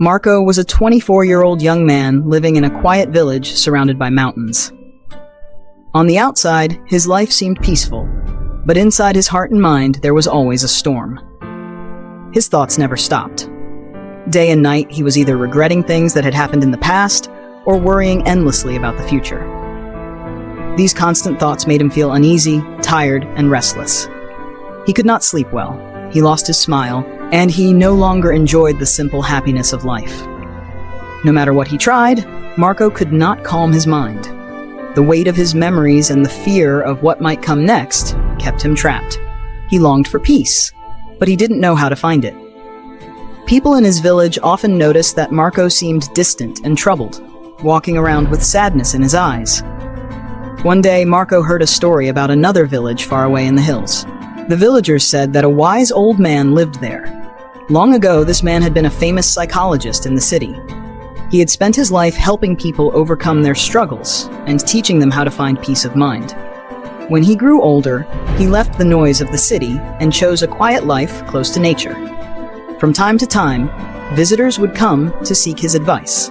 Marco was a 24-year-old young man living in a quiet village surrounded by mountains. On the outside, his life seemed peaceful, but inside his heart and mind there was always a storm. His thoughts never stopped. Day and night, he was either regretting things that had happened in the past or worrying endlessly about the future. These constant thoughts made him feel uneasy, tired, and restless. He could not sleep well, he lost his smile, and he no longer enjoyed the simple happiness of life. No matter what he tried, Marco could not calm his mind. The weight of his memories and the fear of what might come next kept him trapped. He longed for peace, but he didn't know how to find it. People in his village often noticed that Marco seemed distant and troubled, walking around with sadness in his eyes. One day, Marco heard a story about another village far away in the hills. The villagers said that a wise old man lived there. Long ago, this man had been a famous psychologist in the city. He had spent his life helping people overcome their struggles and teaching them how to find peace of mind. When he grew older, he left the noise of the city and chose a quiet life close to nature. From time to time, visitors would come to seek his advice.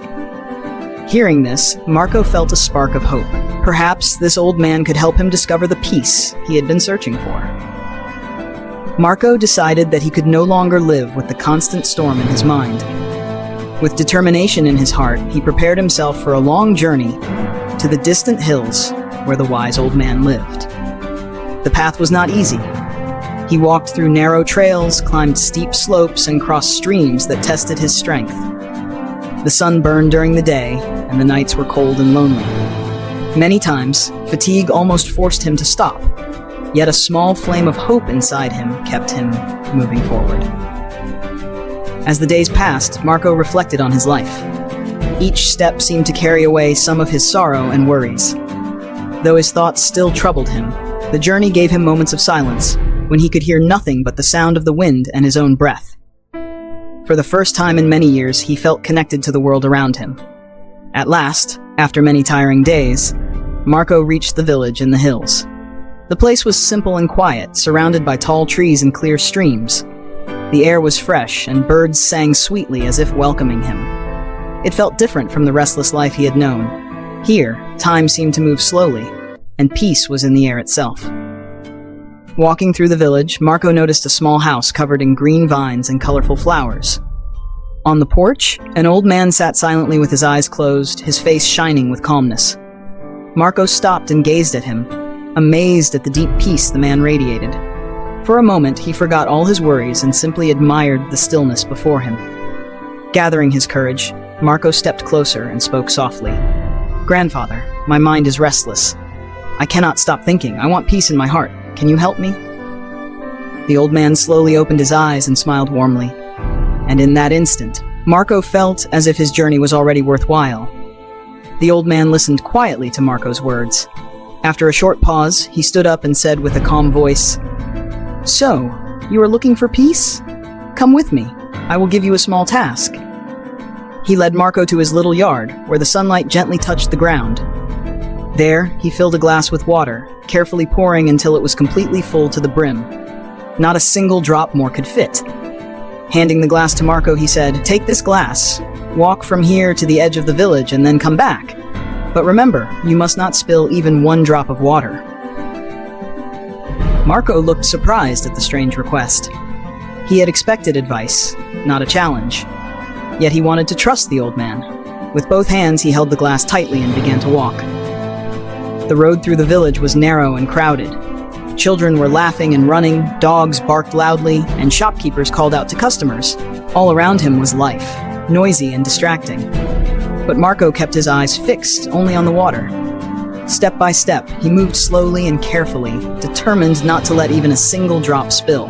Hearing this, Marco felt a spark of hope. Perhaps this old man could help him discover the peace he had been searching for. Marco decided that he could no longer live with the constant storm in his mind. With determination in his heart, he prepared himself for a long journey to the distant hills where the wise old man lived. The path was not easy. He walked through narrow trails, climbed steep slopes, and crossed streams that tested his strength. The sun burned during the day, and the nights were cold and lonely. Many times, fatigue almost forced him to stop. Yet a small flame of hope inside him kept him moving forward. As the days passed, Marco reflected on his life. Each step seemed to carry away some of his sorrow and worries. Though his thoughts still troubled him, the journey gave him moments of silence, when he could hear nothing but the sound of the wind and his own breath. For the first time in many years, he felt connected to the world around him. At last, after many tiring days, Marco reached the village in the hills. The place was simple and quiet, surrounded by tall trees and clear streams. The air was fresh, and birds sang sweetly as if welcoming him. It felt different from the restless life he had known. Here, time seemed to move slowly, and peace was in the air itself. Walking through the village, Marco noticed a small house covered in green vines and colorful flowers. On the porch, an old man sat silently with his eyes closed, his face shining with calmness. Marco stopped and gazed at him, amazed at the deep peace the man radiated. For a moment, he forgot all his worries and simply admired the stillness before him. Gathering his courage, Marco stepped closer and spoke softly. "Grandfather, my mind is restless. I cannot stop thinking. I want peace in my heart. Can you help me?" The old man slowly opened his eyes and smiled warmly. And in that instant, Marco felt as if his journey was already worthwhile. The old man listened quietly to Marco's words. After a short pause, he stood up and said with a calm voice, "So, you are looking for peace? Come with me. I will give you a small task." He led Marco to his little yard, where the sunlight gently touched the ground. There, he filled a glass with water, carefully pouring until it was completely full to the brim. Not a single drop more could fit. Handing the glass to Marco, he said, "Take this glass. Walk from here to the edge of the village and then come back. But remember, you must not spill even one drop of water." Marco looked surprised at the strange request. He had expected advice, not a challenge. Yet he wanted to trust the old man. With both hands, he held the glass tightly and began to walk. The road through the village was narrow and crowded. Children were laughing and running, dogs barked loudly, and shopkeepers called out to customers. All around him was life, noisy and distracting. But Marco kept his eyes fixed only on the water. Step by step, he moved slowly and carefully, determined not to let even a single drop spill.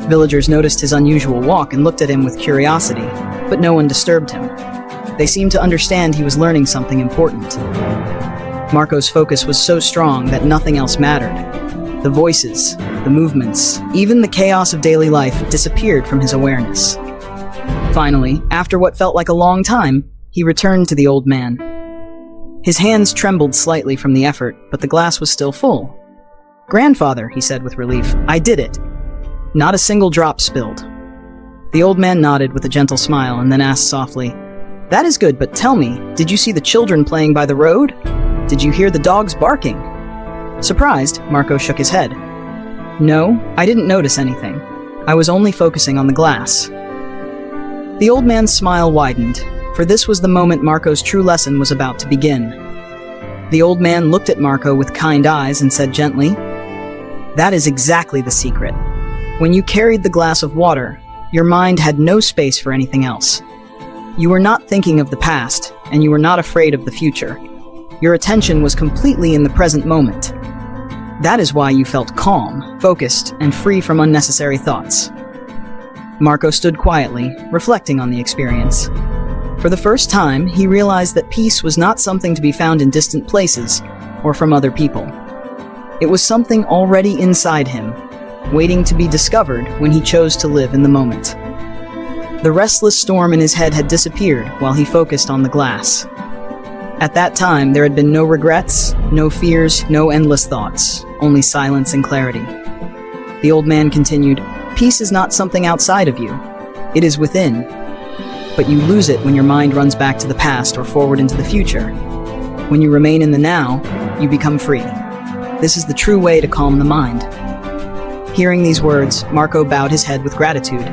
Villagers noticed his unusual walk and looked at him with curiosity, but no one disturbed him. They seemed to understand he was learning something important. Marco's focus was so strong that nothing else mattered. The voices, the movements, even the chaos of daily life disappeared from his awareness. Finally, after what felt like a long time, he returned to the old man. His hands trembled slightly from the effort, but the glass was still full. "Grandfather," he said with relief, "I did it. Not a single drop spilled." The old man nodded with a gentle smile and then asked softly, "That is good, but tell me, did you see the children playing by the road? Did you hear the dogs barking?" Surprised, Marco shook his head. "No, I didn't notice anything. I was only focusing on the glass." The old man's smile widened, for this was the moment Marco's true lesson was about to begin. The old man looked at Marco with kind eyes and said gently, "That is exactly the secret. When you carried the glass of water, your mind had no space for anything else. You were not thinking of the past, and you were not afraid of the future. Your attention was completely in the present moment. That is why you felt calm, focused, and free from unnecessary thoughts." Marco stood quietly, reflecting on the experience. For the first time, he realized that peace was not something to be found in distant places or from other people. It was something already inside him, waiting to be discovered when he chose to live in the moment. The restless storm in his head had disappeared while he focused on the glass. At that time, there had been no regrets, no fears, no endless thoughts, only silence and clarity. The old man continued, "Peace is not something outside of you. It is within. But you lose it when your mind runs back to the past or forward into the future. When you remain in the now, you become free. This is the true way to calm the mind." Hearing these words, Marco bowed his head with gratitude.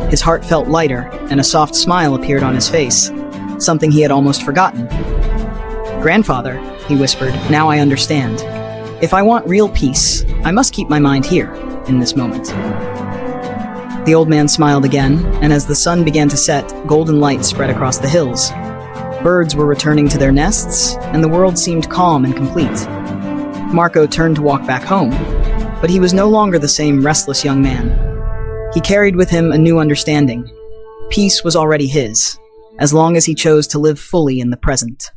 His heart felt lighter, and a soft smile appeared on his face, something he had almost forgotten. "Grandfather," he whispered, "now I understand. If I want real peace, I must keep my mind here, in this moment." The old man smiled again, and as the sun began to set, golden light spread across the hills. Birds were returning to their nests, and the world seemed calm and complete. Marco turned to walk back home, but he was no longer the same restless young man. He carried with him a new understanding. Peace was already his, as long as he chose to live fully in the present.